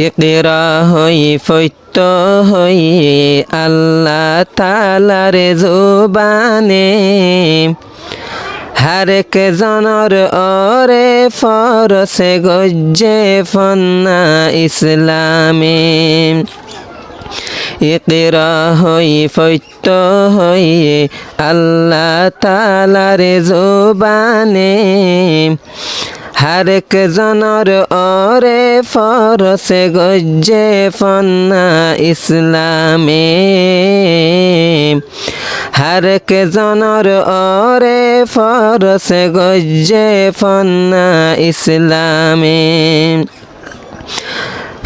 ইকরা হই ফৈত্য হই আল্লাহ তাআলার জুবানে, হারেক জনর ওরে ফরসে গজ্জে ফন্না ইসলামে। ইকরা হই ফৈত্য হই আল্লাহ তাআলার জুবানে, হারেক জনর ওরে ফরসে গজ্জে ফন্না ইসলামে। হারেক জনর ওরে ফরসে গজ্জে ফন্না ইসলামে।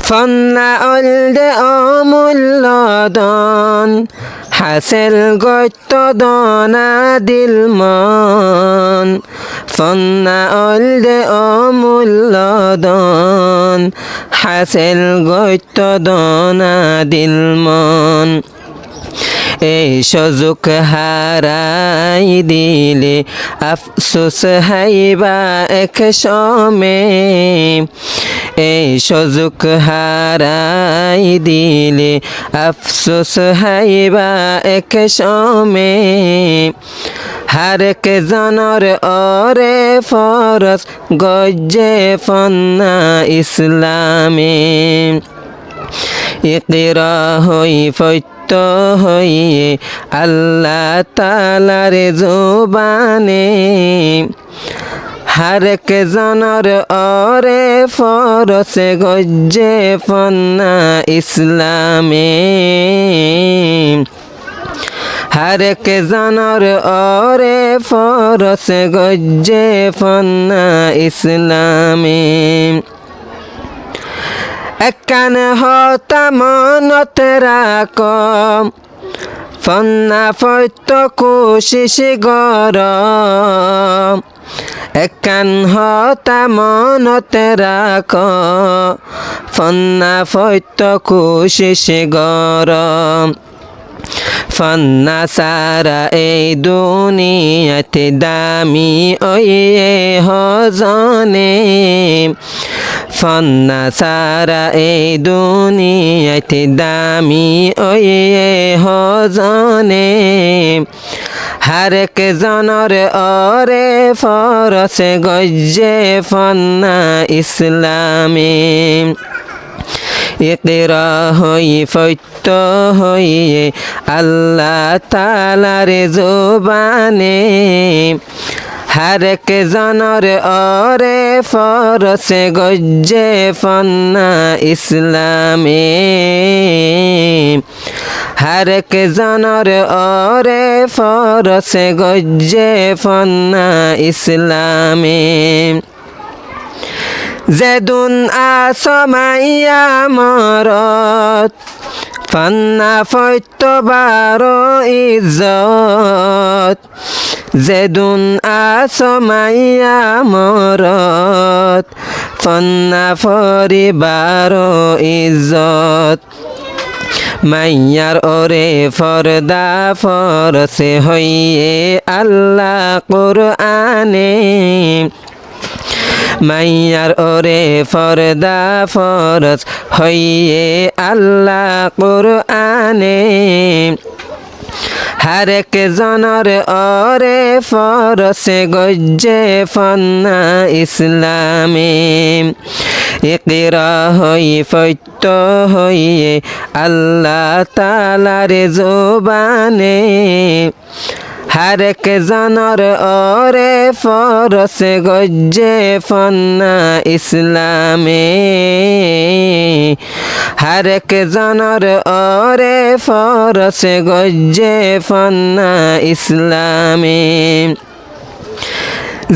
ফন্না অলদে অমূল্য দন, হাসেল গত্য দনা দিল মন। ফন্না অলদে অমূল্য দন, হাসেল গত্য দনা দিল মন। এই সুযোগ হারাই দিলে আফসোস হাইবা এক সমে। এই সুযোগ হারাই দিলে আফসোস হাইবা এক সমে। হারেক জনর ওরে ফরস গজ্জে ফন্না ইসলামে। ইকরা হই ফৈত্য হই আল্লাহ তাআলার জুবানে, হারেক জনর ওরে ফরসে গজ্জে ফন্না ইসলামে। হারেক জনর ওরে ফরসে গজ্জে ফন্না ইসলামে। একখান হতা মনত রাখ, ফন্না ফৈত্য কোশিশ গর। একখান হতা মনত রাখ, ফন্না ফৈত্য কোশিশ গর। ফন্না সারা এই দুনিয়াতে দামি ওয়ে হজনে। ফন্না সারা এই দুনিয়াতে দামি ওয়ে হজনে। হারেক জনর ওরে ফরসে গজ্জে ফন্না ইসলামে। ইকরা হই ফৈত্য হই আল্লাহ তাআলার জুবানে, হারেক জনর ওরে ফরসে গজ্জে ফন্না ইসলামে। হারেক জনর ওরে ফরসে গজ্জে ফন্না ইসলামে। যেদুন আসমাইয়া মরত, ফন্না ফৈত্য বারো ইজ্জত। যেদুন আসমাইয়া মরত, ফন্না পরিবার ইজ্জত। মাইয়ার ওরে ফরদা ফরসে হইয়ে আল্লাহ কুরআনে। মাইয়ার ওরে ফরদা ফরস হইয়ে আল্লাহ কুরআনে। হারেক জনর ওরে ফরসে গজ্জে ফন্না ইসলামে। ইকরা হই ফৈত্য হই আল্লাহ তাআলার জুবানে, হারেক জনর ওরে ফরসে গজ্জে ফন্না ইসলামে। হারেক জনর ওরে ফরসে গজ্জে ফন্না ইসলামে।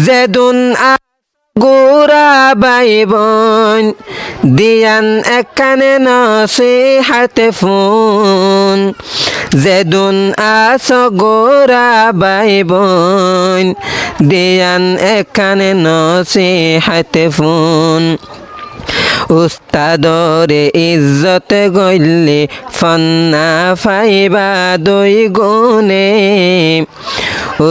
যেদুন গোরা বাইবন, দিয়ান একখানে নসিহাতে ফোন। যেদুন আস গোরা বাইবন, দিয়ান একখানে নসিহাতে ফোন। উস্তাদরে ইজ্জত গইলে ফন্না ফাইবা দুই গুণে।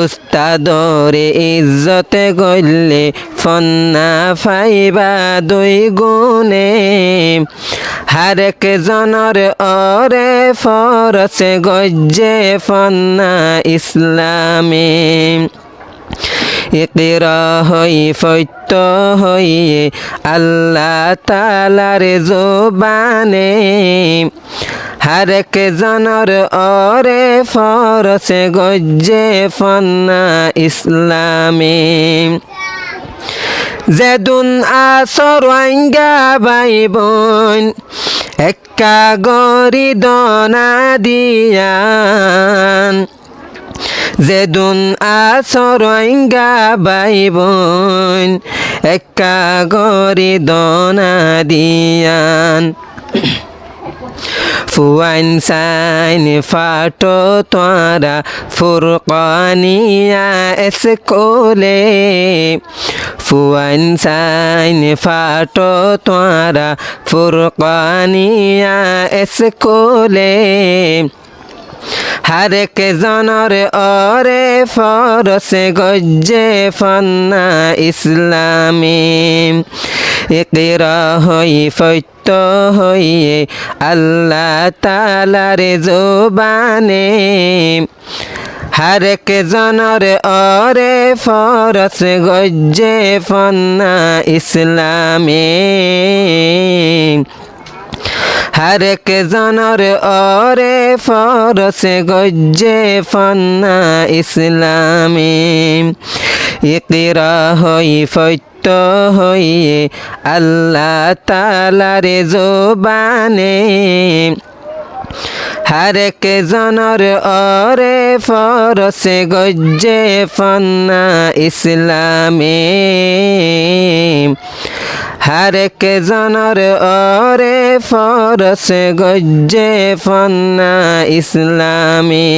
উস্তাদরে ইজ্জত গইলে ফন্না ফাইবা দুই গুণে। হারেক জনর অরে ফরসে গজ্জে ফন্না ইসলামে ইকরা হই ফৈত্য হইয়ে আল্লাহ তালার জোবানে হারেক জনর অরে ফরসে গজ্জে ফন্না ইসলামে যেদুন আসর আঙ্গা ভাই বোন একা গরি দনা দিয়ান যেদুন আসর আঙ্গা ভাই বোন একা গরি দনা দিয়ান ফুয়াইন সাইন ফাটো তোরা ফুরকানিয়া এসকোলে ফুয়াইন সাইন ফাটো তোরা ফুরকানিয়া এসকোলে হারেক জনর অরে ফরসে গজ্জে ফন্না ইসলামে ইকরা হই ফৈত্য হইয়ে আল্লাহ তালার জোবানে হারেক জনর অরে ফরসে গজ্জে ফন্না ইসলামে হারেক জনর অরে ফরসে গজ্জে ফন্না ইসলামে ইকরা হই ফৈত্য হইয়ে আল্লাহ তালার জোবানে হারেক জনর অরে ফরসে গজ্জে ফন্না ইসলামে হারেক জনর অরে ফরসে গজ্জে ফন্না ইসলামে